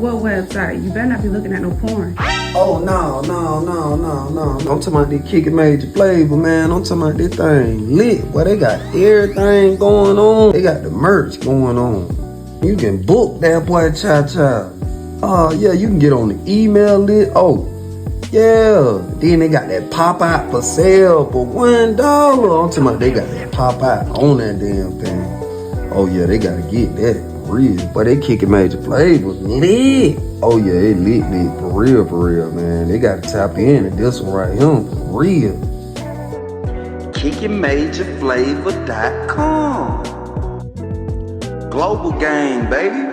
What website? You better not be looking at no porn. Oh, no. I'm talking about this Kickin' Major Flavor, man. I'm talking about this thing lit. Well, they got everything going on. They got the merch going on. You can book that boy, cha-cha. Yeah, you can get on the email list. Oh, yeah. Then they got that pop-out for sale for $1. I'm talking about they got that pop-out on that damn thing. Oh, yeah, they got to get that. Real. But they Kickin' Major Flavors lit. Oh yeah, it lit for real, man. They gotta tap in to this one right here for real. KickinMajorFlavor.com. Global gang, baby.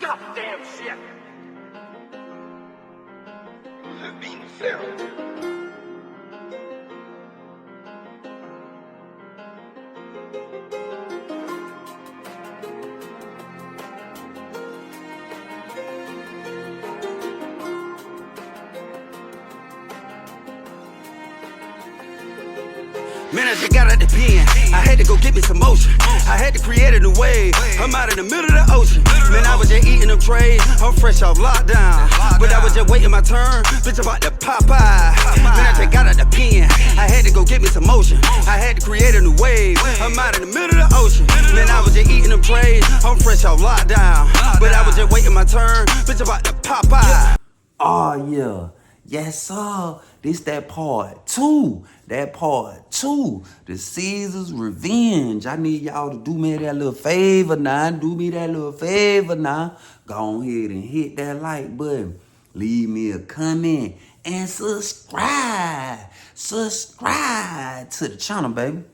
Goddamn shit. Being fair. Man, I just got out the pen. I had to go get me some motion. I had to create a new wave. I'm out in the middle of the ocean. Man, I was just eating them trays. I'm fresh off lockdown. But I was just waiting my turn. Bitch, about to pop eye. Man, I just got out the pen. I had to go get me some motion. I had to create a new wave. I'm out in the middle of the ocean. Man, I was just eating them trays. I'm fresh off lockdown. But I was just waiting my turn. Bitch, about to pop eye. Oh yeah. Yes, sir. This that part 2. That part 2. The CEZAR's Revenge. I need y'all to do me that little favor now. Do me that little favor now. Go ahead and hit that like button. Leave me a comment. And subscribe. Subscribe to the channel, baby.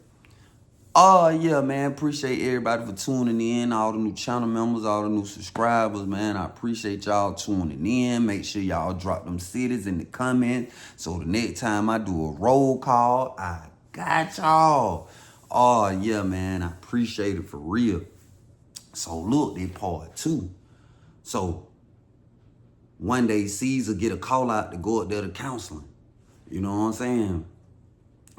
Oh, yeah, man. Appreciate everybody for tuning in. All the new channel members, all the new subscribers, man. I appreciate y'all tuning in. Make sure y'all drop them cities in the comments. So the next time I do a roll call, I got y'all. Oh, yeah, man. I appreciate it for real. So look, they part 2. So one day CEZAR get a call out to go up there to counseling. You know what I'm saying?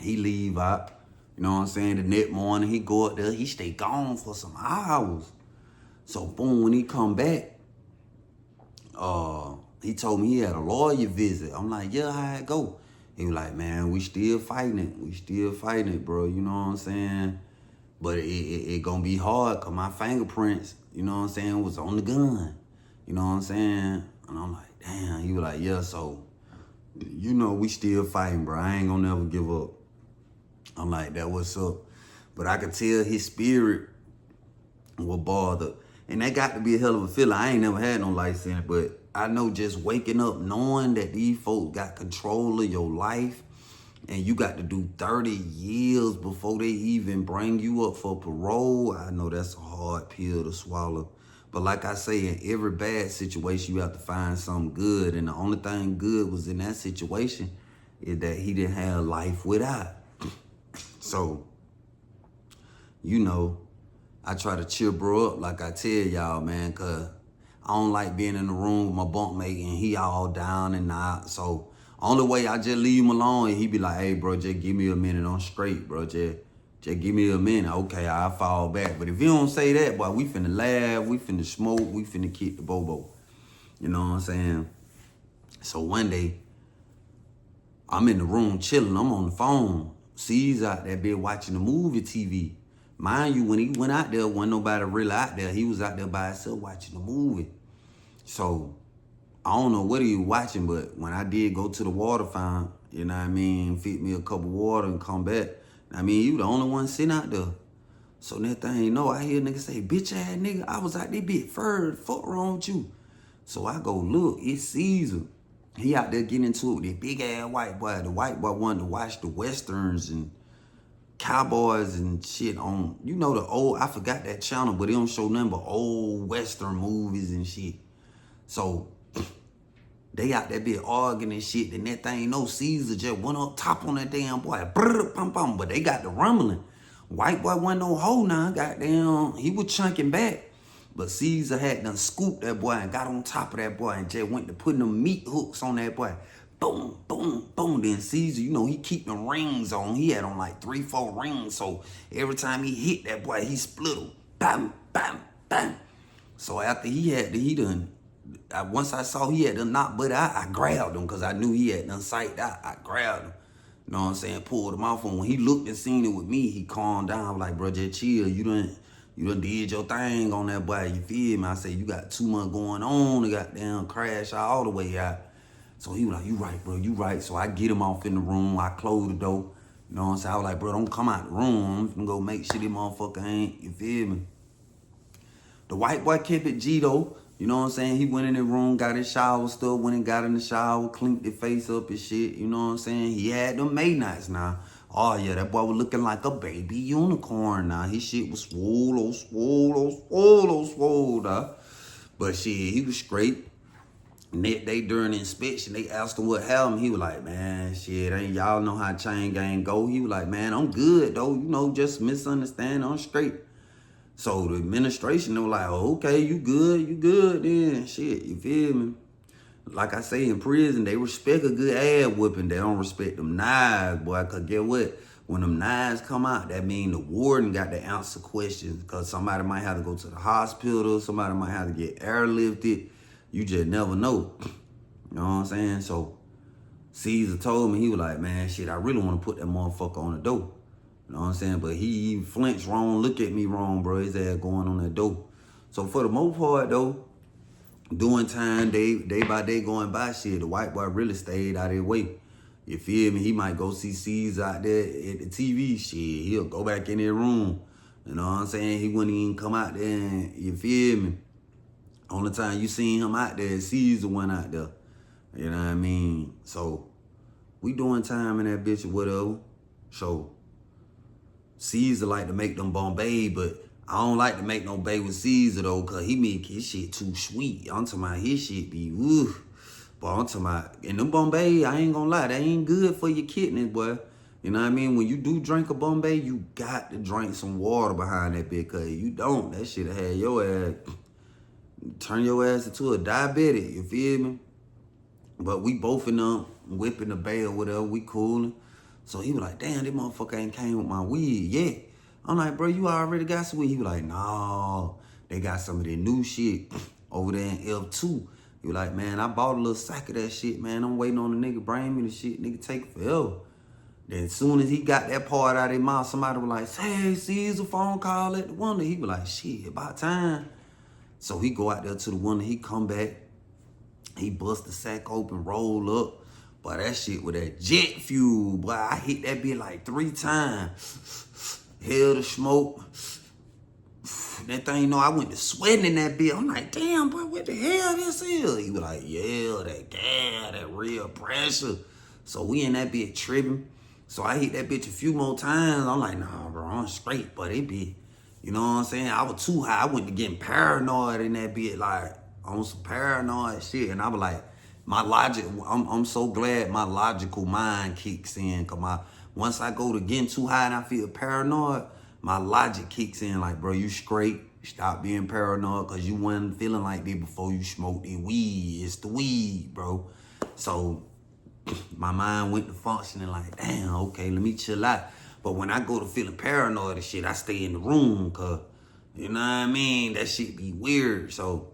He leave out. You know what I'm saying? The next morning, he go up there. He stay gone for some hours. So, boom, when he come back, he told me he had a lawyer visit. I'm like, yeah, how it go? He was like, man, we still fighting it. We still fighting it, bro. You know what I'm saying? But it gonna be hard because my fingerprints, you know what I'm saying, was on the gun. You know what I'm saying? And I'm like, damn. He was like, yeah, so, you know, we still fighting, bro. I ain't gonna never give up. I'm like, that what's up? But I could tell his spirit was bothered. And that got to be a hell of a feeling. I ain't never had no license, but I know just waking up knowing that these folks got control of your life and you got to do 30 years before they even bring you up for parole, I know that's a hard pill to swallow. But like I say, in every bad situation, you have to find something good. And the only thing good was in that situation is that he didn't have life without. So, you know, I try to cheer bro up like I tell y'all, man, because I don't like being in the room with my bunkmate and he all down and out. So, only way I just leave him alone and he be like, hey, bro, just give me a minute. I'm straight, bro. Just give me a minute. Okay, I'll fall back. But if you don't say that, boy, we finna laugh, we finna smoke, we finna kick the bobo. You know what I'm saying? So, one day, I'm in the room chilling. I'm on the phone. CEZAR out there been watching the movie TV. Mind you, when he went out there, wasn't nobody really out there. He was out there by himself watching the movie. So, I don't know what he was watching, but when I did go to the water fountain, you know what I mean, fit me a cup of water and come back, I mean, you the only one sitting out there. So that thing, you know, I hear niggas say, bitch ass nigga, I was out there bit fur, fuck wrong with you? So I go, look, it's CEZAR. He out there getting into it with that big ass white boy. The white boy wanted to watch the westerns and cowboys and shit on, you know, the old, I forgot that channel, but it don't show nothing but old western movies and shit. So they out there bit arguing and shit, and that thing, no, CEZAR just went up top on that damn boy. Brr, bum, bum, but they got the rumbling. White boy wasn't no hoe now, goddamn, he was chunking back. But CEZAR had done scooped that boy and got on top of that boy and just went to putting them meat hooks on that boy. boom, boom, boom. Then Caesar, you know, he keep them rings on. He had on like 3-4 rings. So every time he hit that boy, he split him. Bam, bam, bam. So after once I saw he had done knocked Buddy out, I grabbed him because I knew he had done psyched out. I grabbed him. You know what I'm saying? Pulled him off. And when he looked and seen it with me, he calmed down. I was like, bro, just chill. You done did your thing on that boy. You feel me? I said, you got too much going on. The goddamn crash all the way out. So he was like, you right, bro, you right. So I get him off in the room. I close the door. You know what I'm saying? I was like, bro, don't come out the room. I'm finna go make sure this motherfucker ain't. You feel me? The white boy kept it G though. You know what I'm saying? He went in the room, got his shower stuff, went and got in the shower, cleaned his face up and shit. You know what I'm saying? He had them May nights now. Oh yeah, that boy was looking like a baby unicorn now. His shit was swole, dog. But shit, he was straight. Next day during the inspection, they asked him what happened. He was like, man, shit, ain't y'all know how chain gang go. He was like, man, I'm good though. You know, just misunderstand, I'm straight. So the administration, they were like, oh, okay, you good then. Shit, you feel me? Like I say, in prison, they respect a good ass whooping. They don't respect them knives, boy. Because get what? When them knives come out, that mean the warden got to answer questions. Because somebody might have to go to the hospital. Somebody might have to get airlifted. You just never know. You know what I'm saying? So Caesar told me, he was like, man, shit, I really want to put that motherfucker on the door. You know what I'm saying? But he flinched wrong, look at me wrong, bro. His ass going on that dope. So for the most part, though, doing time, day by day going by, shit, the white boy really stayed out of their way. You feel me? He might go see CEZAR out there at the TV, shit. He'll go back in their room. You know what I'm saying? He wouldn't even come out there and, you feel me? Only time you seen him out there, CEZAR went out there. You know what I mean? So we doing time in that bitch or whatever. So CEZAR like to make them Bombay, but I don't like to make no bay with CEZAR though, cause he make his shit too sweet. I'm talking about his shit be woo. But I'm talking about, and them Bombay, I ain't gonna lie, they ain't good for your kidneys, boy. You know what I mean? When you do drink a Bombay, you got to drink some water behind that bitch, cause you don't, that shit'll have your ass, turn your ass into a diabetic, you feel me? But we both in them whipping the bay or whatever, we coolin'. So he was like, damn, this motherfucker ain't came with my weed yet. I'm like, bro, you already got some weed? He was like, no, they got some of that new shit over there in F2. He was like, man, I bought a little sack of that shit, man. I'm waiting on the nigga bring me the shit. Nigga take it forever. Then as soon as he got that part out of his mouth, somebody was like, hey, Caesar, phone call at the window. He was like, shit, about time. So he go out there to the window. He come back. He bust the sack open, roll up. Boy, that shit with that jet fuel, boy, I hit that bitch like 3 times. Hell the smoke. That thing, you know, I went to sweating in that bitch. I'm like, damn, boy, what the hell this is? He was like, yeah, that gas, that real pressure. So we in that bitch tripping. So I hit that bitch a few more times. I'm like, nah, bro, I'm straight, but it be, you know what I'm saying? I was too high. I went to getting paranoid in that bitch, like, on some paranoid shit. And I was like, my logic, I'm so glad my logical mind kicks in. Cause once I go to getting too high and I feel paranoid, my logic kicks in like, bro, you straight. Stop being paranoid because you wasn't feeling like this before you smoked the weed. It's the weed, bro. So my mind went to functioning like, damn, okay, let me chill out. But when I go to feeling paranoid and shit, I stay in the room because, you know what I mean? That shit be weird. So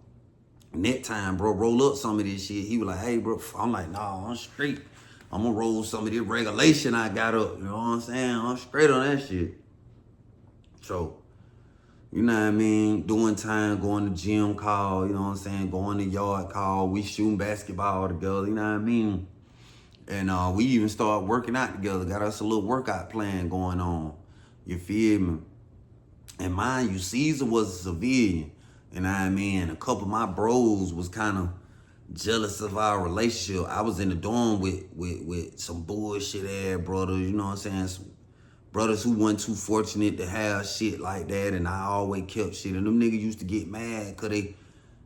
next time, bro, roll up some of this shit. He was like, hey, bro. I'm like, nah, I'm straight. I'm going to roll some of this regulation I got up. You know what I'm saying? I'm straight on that shit. So, you know what I mean? Doing time, going to gym call, you know what I'm saying? Going to yard call. We shooting basketball together, you know what I mean? And we even started working out together. Got us a little workout plan going on. You feel me? And mind you, Caesar was a civilian. You know what I mean? A couple of my bros was kind of jealous of our relationship. I was in the dorm with some bullshit ass brothers, you know what I'm saying? Some brothers who wasn't too fortunate to have shit like that, and I always kept shit. And them niggas used to get mad because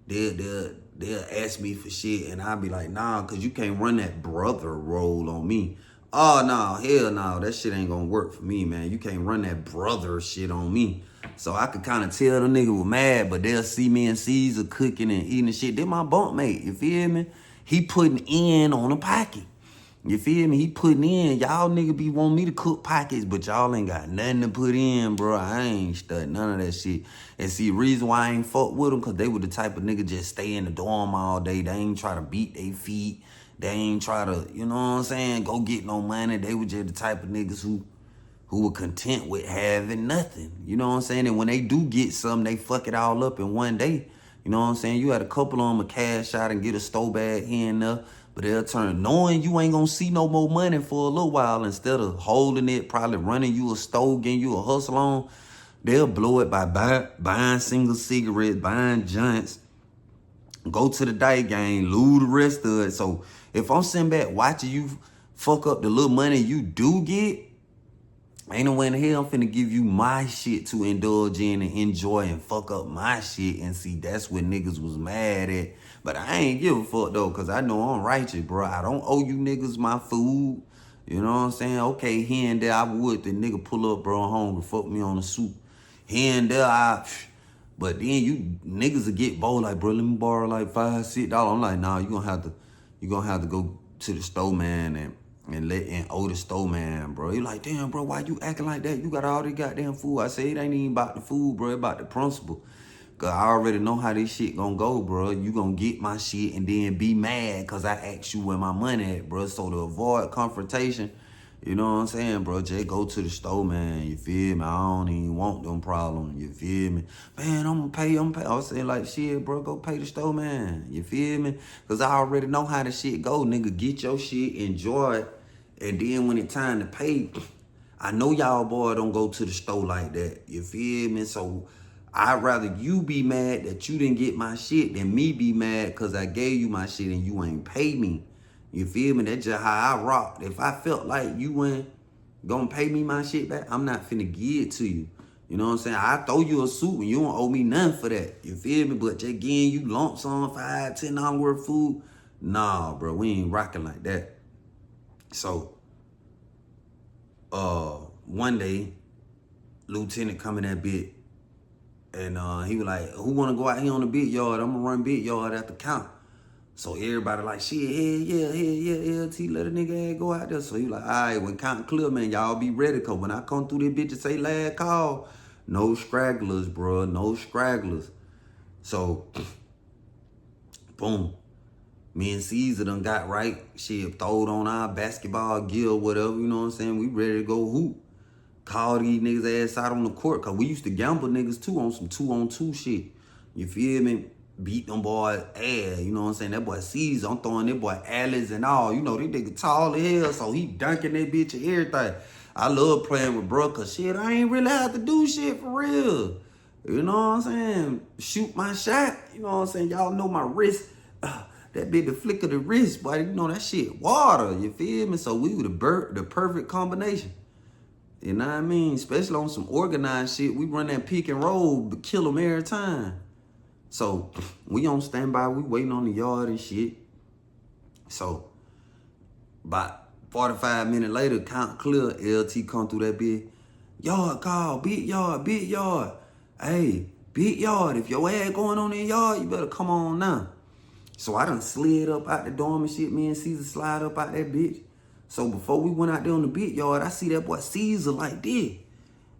they'll ask me for shit, and I'll be like, nah, because you can't run that brother role on me. Oh, no, hell no, that shit ain't gonna work for me, man. You can't run that brother shit on me. So I could kind of tell the nigga was mad, but they'll see me and CEZAR cooking and eating and shit. They my bunk mate, you feel me? He putting in on a pocket. You feel me? He putting in. Y'all nigga be want me to cook pockets, but y'all ain't got nothing to put in, bro. I ain't studying none of that shit. And see, reason why I ain't fuck with them, because they were the type of nigga just stay in the dorm all day. They ain't try to beat their feet. They ain't try to, you know what I'm saying, go get no money. They were just the type of niggas who were content with having nothing. You know what I'm saying? And when they do get something, they fuck it all up in one day. You know what I'm saying? You had a couple of them a cash out and get a stove bag here and there, but they'll turn, knowing you ain't gonna see no more money for a little while, instead of holding it, probably running you a stove, getting you a hustle on, they'll blow it by buying single cigarettes, buying joints, go to the day game, lose the rest of it. So if I'm sitting back watching you fuck up the little money you do get, ain't no way in hell I'm finna give you my shit to indulge in and enjoy and fuck up my shit. And see, that's what niggas was mad at. But I ain't give a fuck though, because I know I'm righteous, bro. I don't owe you niggas my food. You know what I'm saying? Okay, here and there I would. The nigga pull up, bro, I'm hungry, fuck me on the soup. Here and there but then you niggas will get bold like, bro, let me borrow like $5, $6. I'm like, nah, you gonna have to go to the store, man, and owe the store man, bro. He like, damn, bro, why you acting like that? You got all the goddamn food. I say, it ain't even about the food, bro. It about the principle. Cause I already know how this shit gonna go, bro. You gonna get my shit and then be mad cause I asked you where my money at, bro. So to avoid confrontation, you know what I'm saying, bro? Just go to the store, man. You feel me? I don't even want them problems. You feel me? Man, I'm gonna pay. I was saying like, shit, bro, go pay the store, man. You feel me? Cause I already know how the shit go, nigga. Get your shit, enjoy it. And then when it's time to pay, I know y'all boy don't go to the store like that. You feel me? So I'd rather you be mad that you didn't get my shit than me be mad because I gave you my shit and you ain't pay me. You feel me? That's just how I rock. If I felt like you ain't gonna pay me my shit back, I'm not finna give it to you. You know what I'm saying? I throw you a suit and you don't owe me nothing for that. You feel me? But just getting you lumps on $5, $10 worth of food, nah, bro, we ain't rocking like that. So, one day, Lieutenant come in that bit, and he was like, who wanna go out here on the bit yard? I'm gonna run bit yard at the count. So everybody like, shit, yeah, LT, let a nigga go out there. So he like, all right, when count clear, man, y'all be ready, cause when I come through this bitch and say last call, no scragglers, bro, no scragglers. So, boom. Me and CEZAR done got right. Shit, throwed on our basketball gear or whatever, you know what I'm saying? We ready to go hoop. Call these niggas ass out on the court, cause we used to gamble niggas too on some 2-on-2 shit. You feel me? Beat them boys ass, you know what I'm saying? That boy CEZAR, I'm throwing that boy alleys and all. You know, this nigga tall as hell, so he dunking that bitch and everything. I love playing with bro, cause shit, I ain't really have to do shit for real. You know what I'm saying? Shoot my shot, you know what I'm saying? Y'all know my wrist. That bit the flick of the wrist, boy, you know that shit water, you feel me? So we were the perfect combination. You know what I mean? Especially on some organized shit. We run that pick and roll, but kill them every time. So we on standby, we waiting on the yard and shit. So about 45 minutes later, count clear, LT come through that bit. Yard call, big yard. Hey, big yard, if your ass going on in the yard, you better come on now. So I done slid up out the dorm and shit. Me and CEZAR slide up out that bitch. So before we went out there on the big yard, I see that boy CEZAR like this.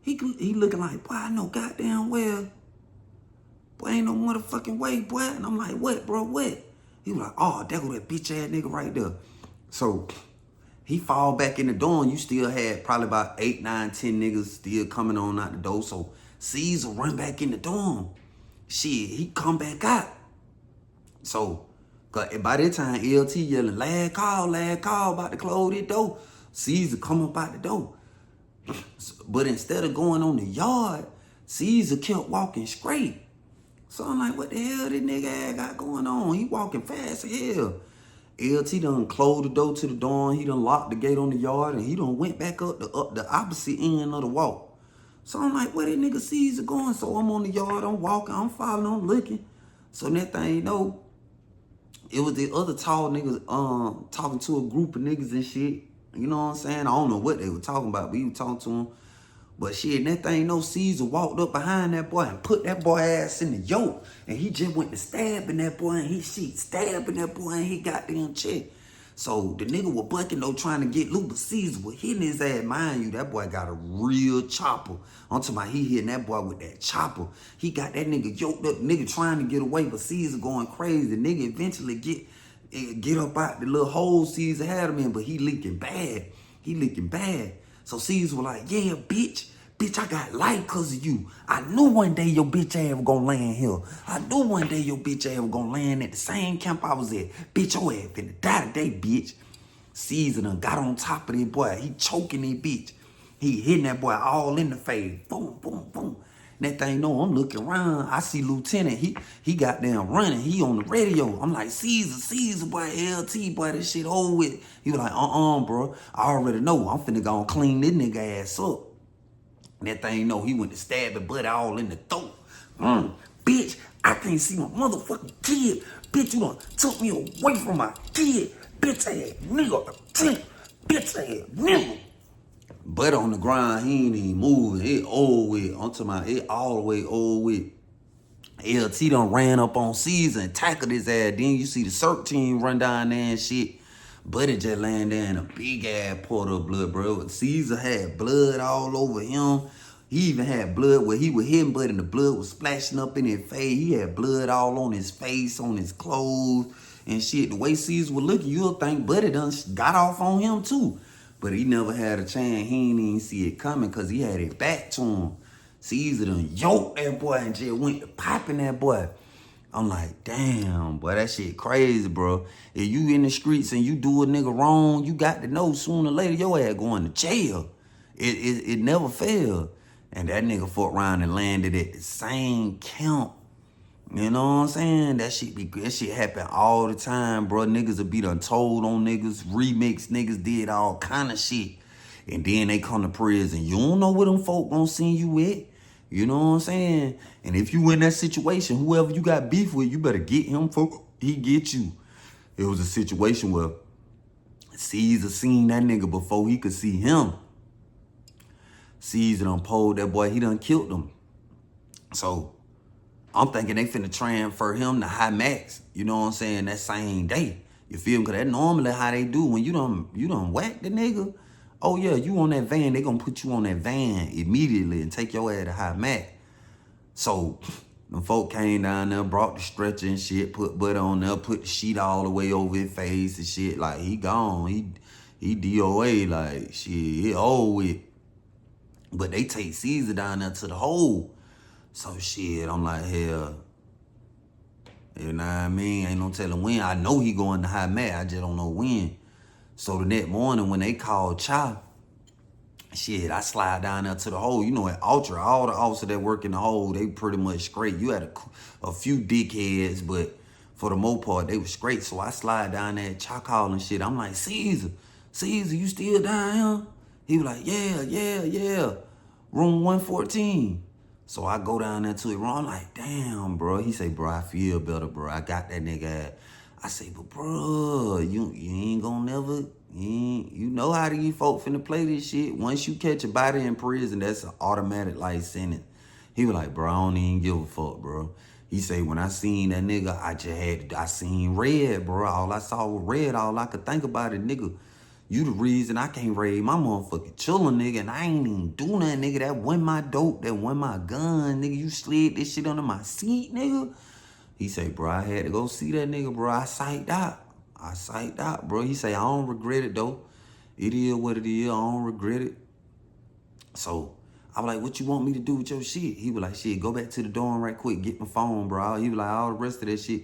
He looking like, boy, I know goddamn well. Boy, ain't no motherfucking way, boy. And I'm like, what, bro, what? He was like, oh, there go that bitch ass nigga right there. So he fall back in the dorm. You still had probably about 8, 9, 10 niggas still coming on out the door. So CEZAR run back in the dorm. Shit, he come back out. So, cause by that time, LT yelling, last call, about to close the door. CEZAR come up out the door. But instead of going on the yard, CEZAR kept walking straight. So I'm like, what the hell this nigga got going on? He walking fast as hell. LT done closed the door to the dorm. He done locked the gate on the yard, and he done went back up the opposite end of the walk. So I'm like, where that nigga CEZAR going? So I'm on the yard, I'm walking, I'm following, I'm looking. So that thing, you know, it was the other tall niggas talking to a group of niggas and shit. You know what I'm saying? I don't know what they were talking about, but he was talking to them. But shit, that thing, no, CEZAR walked up behind that boy and put that boy ass in the yoke. And he just went to stabbing that boy, and he stabbing that boy, and he got them checked. So the nigga was bucking though, trying to get loot, but Caesar was hitting his ass. Mind you, that boy got a real chopper. I'm talking about he hitting that boy with that chopper. He got that nigga yoked up, nigga trying to get away, but Caesar going crazy. The nigga eventually get up out the little hole Caesar had him in, but he leaking bad. He leaking bad. So Caesar was like, yeah, bitch, I got life because of you. I knew one day your bitch ass was gonna land here. I knew one day your bitch ass was gonna land at the same camp I was at. Bitch, your ass finna die today, bitch. Caesar done got on top of this boy. He choking this bitch. He hitting that boy all in the face. Boom, boom, boom. That thing, no, I'm looking around. I see Lieutenant. He got down running. He on the radio. I'm like, Caesar, boy, LT, boy, this shit over with. He was like, bro. I already know. I'm finna go and clean this nigga ass up. That thing, no, he went to stab the butt all in the throat. Bitch, I can't see my motherfucking kid. Bitch, you done took me away from my kid. Bitch ass nigga. Bitch ass nigga. But on the ground, he ain't even moving. It old with. I'm talking about it all the way old with. LT done ran up on Caesar and tackled his ass. Then you see the CERT team run down there and shit. But it just landed there in a big ass pot of blood, bro. Caesar had blood all over him. He even had blood where he was hitting, but and the blood was splashing up in his face. He had blood all on his face, on his clothes and shit. The way Caesar was looking, you'll think Buddy done got off on him too. But he never had a chance. He ain't even see it coming because he had it back to him. Caesar done yoked that boy and just went to popping that boy. I'm like, damn, boy, that shit crazy, bro. If you in the streets and you do a nigga wrong, you got to know sooner or later your ass going to jail. It never failed. And that nigga fucked around and landed at the same camp. You know what I'm saying? That shit happen all the time, bro. Niggas will be done told on niggas, remix niggas, did all kind of shit. And then they come to prison. You don't know where them folk gonna send you at. You know what I'm saying? And if you in that situation, whoever you got beef with, you better get him for he get you. It was a situation where Caesar seen that nigga before he could see him. Caesar done pulled that boy, he done killed him. So I'm thinking they finna transfer him to High Max, you know what I'm saying, that same day. You feel me? Cause that's normally how they do when you done whack the nigga. Oh yeah, you on that van, they gonna put you on that van immediately and take your ass to High Max. So them folk came down there, brought the stretcher and shit, put Buddy on there, put the sheet all the way over his face and shit. Like he gone, he DOA, like shit, it over with. But they take Caesar down there to the hole. So shit, I'm like, hell, you know what I mean? Ain't no telling when. I know he going to High Max, I just don't know when. So the next morning when they called Cha, shit, I slide down there to the hole. You know, at Ultra, all the officers that work in the hole, they pretty much straight. You had a few dickheads, but for the most part, they was straight. So I slide down there at Cha calling shit. I'm like, Caesar, you still down here? He was like, yeah. Room 114. So I go down there to his room. I'm like, damn, bro. He say, bro, I feel better, bro. I got that nigga. I say, but bro, you ain't gonna never, you know how these folk finna play this shit. Once you catch a body in prison, that's an automatic life sentence. He was like, bro, I don't even give a fuck, bro. He say, when I seen that nigga, I seen red, bro. All I saw was red. All I could think about it, nigga. You the reason I can't raid my motherfucking chillin', nigga, and I ain't even do nothing, nigga. That wasn't my dope, that wasn't my gun, nigga. You slid this shit under my seat, nigga. He say, bro, I had to go see that nigga, bro. I psyched out, bro. He say, I don't regret it, though. It is what it is. I don't regret it. So I was like, what you want me to do with your shit? He was like, shit, go back to the dorm right quick. Get my phone, bro. He was like, all the rest of that shit,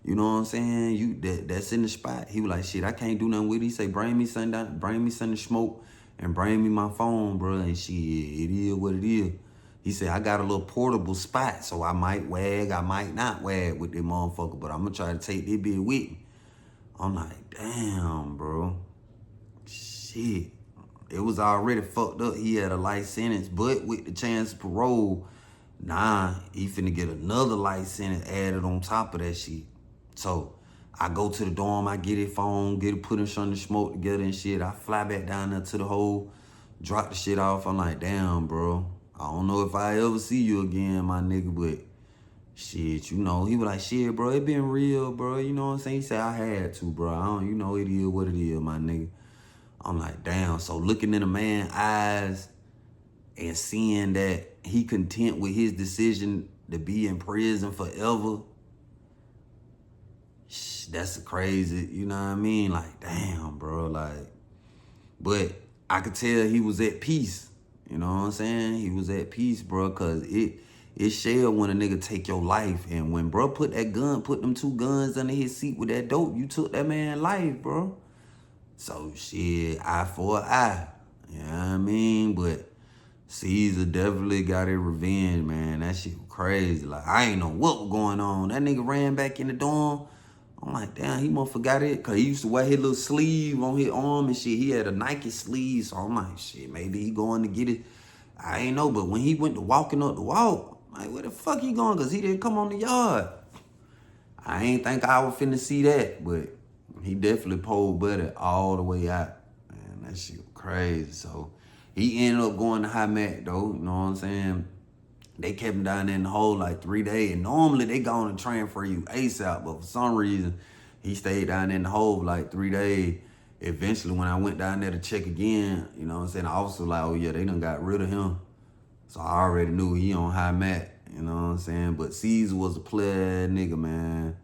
you know what I'm saying? That's in the spot. He was like, shit, I can't do nothing with it. He say, bring me something to smoke and bring me my phone, bro. And shit, it is what it is. He said, I got a little portable spot, so I might wag, I might not wag with this motherfucker, but I'm going to try to take this bitch with me. I'm like, damn, bro. Shit. It was already fucked up. He had a life sentence, but with the chance of parole, nah, he finna get another life sentence added on top of that shit. So I go to the dorm, I get his phone, get it put in something to smoke together and shit. I fly back down there to the hole, drop the shit off. I'm like, damn, bro. I don't know if I ever see you again, my nigga, but Shit, you know, he was like, shit, bro, it been real, bro. You know what I'm saying? He said, I had to, bro. I don't, you know, it is what it is, my nigga. I'm like, damn. So looking in a man's eyes and seeing that he content with his decision to be in prison forever, that's crazy, you know what I mean? Like, damn, bro, like, but I could tell he was at peace, you know what I'm saying? He was at peace, bro, because it shell when a nigga take your life. And when bro put them 2 guns under his seat with that dope, you took that man's life, bro. So shit, eye for an eye, you know what I mean? But CEZAR definitely got his revenge, man. That shit was crazy. Like, I ain't know what was going on. That nigga ran back in the dorm. I'm like, damn, he must forgot it. Cause he used to wear his little sleeve on his arm and shit. He had a Nike sleeve. So I'm like, shit, maybe he going to get it. I ain't know. But when he went to walking up the walk, I'm like, where the fuck he going? Cause he didn't come on the yard. I ain't think I was finna see that. But he definitely pulled Buddy all the way out. Man, that shit was crazy. So he ended up going to High Mac though. You know what I'm saying? They kept him down there in the hole like 3 days. And normally they go to transfer you ASAP, but for some reason, he stayed down there in the hole like 3 days. Eventually, when I went down there to check again, you know what I'm saying, the officer was like, oh yeah, they done got rid of him. So I already knew he on High Mat, you know what I'm saying? But CEZAR was a player nigga, man.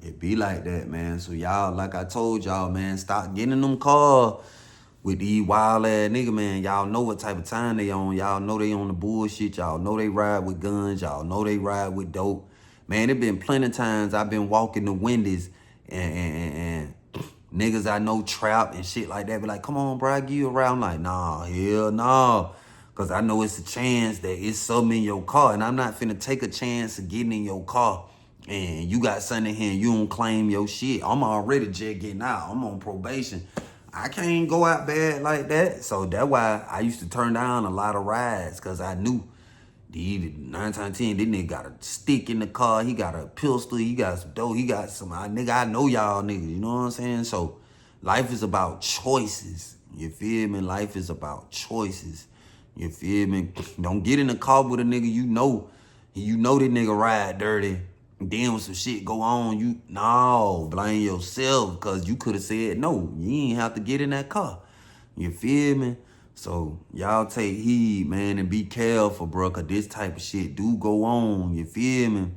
It be like that, man. So y'all, like I told y'all, man, stop getting in them cars with these wild ass nigga, man. Y'all know what type of time they on. Y'all know they on the bullshit. Y'all know they ride with guns. Y'all know they ride with dope. Man, it been plenty of times I've been walking the Wendy's and niggas I know trap and shit like that. Be like, come on, bro, I give you a ride. I'm like, nah, hell nah. Cause I know it's a chance that it's something in your car. And I'm not finna take a chance of getting in your car and you got something in here and you don't claim your shit. I'm already just getting out. I'm on probation. I can't go out bad like that. So that's why I used to turn down a lot of rides, because I knew 9 times out of 10, this nigga got a stick in the car. He got a pistol. He got some dope. He got some, nigga, I know y'all niggas. You know what I'm saying? So life is about choices. You feel me? Life is about choices. You feel me? Don't get in the car with a nigga you know this nigga ride dirty. Then when some shit go on, no, blame yourself, because you could have said no. You ain't have to get in that car. You feel me? So y'all take heed, man, and be careful, bro, because this type of shit do go on. You feel me?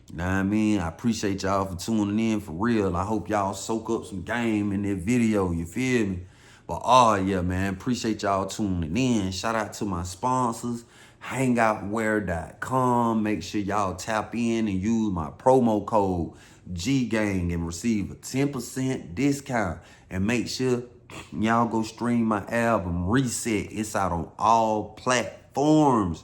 You know what I mean? I appreciate y'all for tuning in for real. I hope y'all soak up some game in this video. You feel me? But yeah, man, appreciate y'all tuning in. Shout out to my sponsors. Hangoutwear.com. Make sure y'all tap in and use my promo code GGANG and receive a 10% discount. And make sure y'all go stream my album Reset. It's out on all platforms.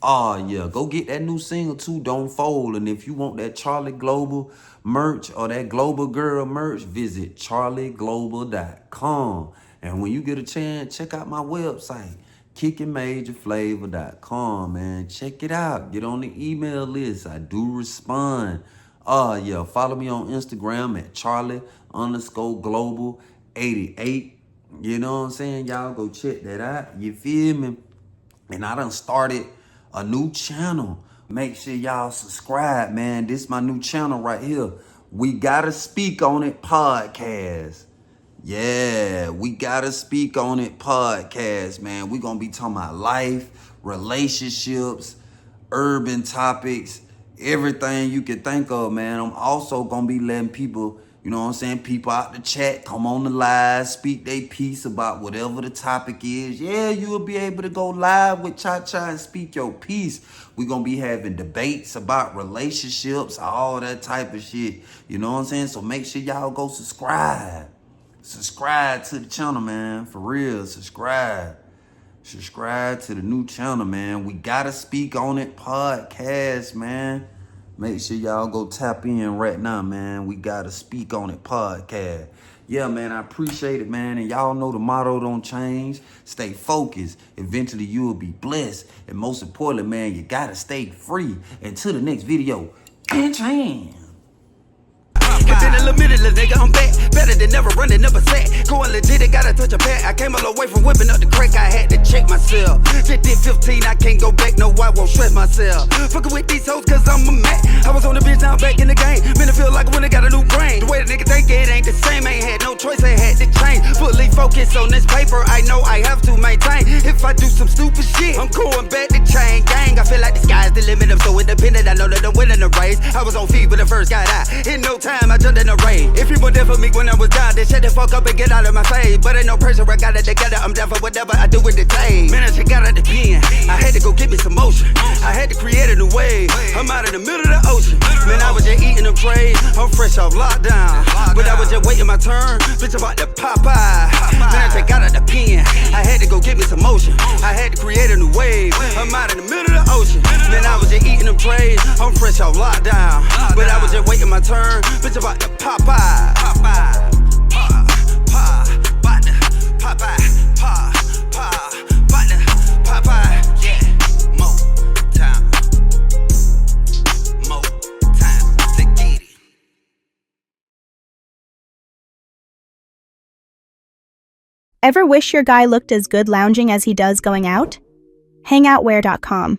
Yeah, go get that new single too, Don't Fold. And if you want that Charlie Global merch or that Global Girl merch, visit charlieglobal.com. And when you get a chance, check out my website, kickingmajorflavor.com, man. Check it out. Get on the email list. I do respond. Yeah, follow me on Instagram at Charlie_Global88. You know what I'm saying? Y'all go check that out. You feel me? And I done started a new channel. Make sure y'all subscribe, man. This is my new channel right here. We Gotta Speak on It podcast. Yeah, We Gotta Speak on It podcast, man. We gonna be talking about life, relationships, urban topics, everything you can think of, man. I'm also gonna be letting people, you know what I'm saying, people out the chat, come on the live, speak their piece about whatever the topic is. Yeah, you'll be able to go live with Cha-Cha and speak your piece. We're gonna be having debates about relationships, all that type of shit. You know what I'm saying? So make sure y'all go subscribe. Subscribe to the channel, man. For real, subscribe. Subscribe to the new channel, man. We Gotta Speak on It podcast, man. Make sure y'all go tap in right now, man. We Gotta Speak on It podcast. Yeah, man, I appreciate it, man. And y'all know the motto don't change. Stay focused. Eventually, you will be blessed. And most importantly, man, you gotta stay free. Until the next video. And change. In a little minute, little nigga, I'm back. Better than never running, never sat. Going legit, it gotta touch a pad. I came a long way from whipping up the crack, I had to check myself. Just did 15, I can't go back, no, I won't stress myself. Fucking with these hoes, cause I'm a man. I was on the bitch, now I'm back in the game. Man, I feel like when I got a new brain. The way the nigga think it ain't the same, ain't had no choice, I had to change. Fully focused on this paper, I know I have to maintain. If I do some stupid shit, I'm going back to chain gang. I feel like the sky's the limit, I'm so independent, I know that I'm winning the race. I was on feet when I first got out. In no time, I jumped in the rain. If you were there for me when I was down, then shut the fuck up and get out of my face. But ain't no pressure, I got it together, I'm down for whatever I do with the day. Man, I just got out the pen, I had to go get me some motion. I had to create a new wave, I'm out in the middle of the ocean. Man, I was just eating them trays, I'm fresh off lockdown. But I was just waiting my turn, bitch, about to Popeye. Man, I just got out the pen, I had to go get me some motion. I had to create a new wave, I'm out in the middle of the ocean. Man, I was just eating them trays, I'm fresh off lockdown. But I was just waiting my turn, bitch, about to Popeye. Popeye. Ever wish your guy looked as good lounging as he does going out? Hangoutwear.com.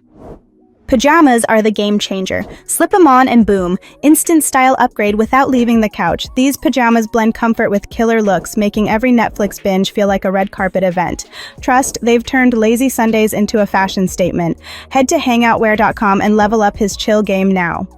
Pajamas are the game changer. Slip them on and boom, instant style upgrade without leaving the couch. These pajamas blend comfort with killer looks, making every Netflix binge feel like a red carpet event. Trust, they've turned lazy Sundays into a fashion statement. Head to hangoutwear.com and level up his chill game now.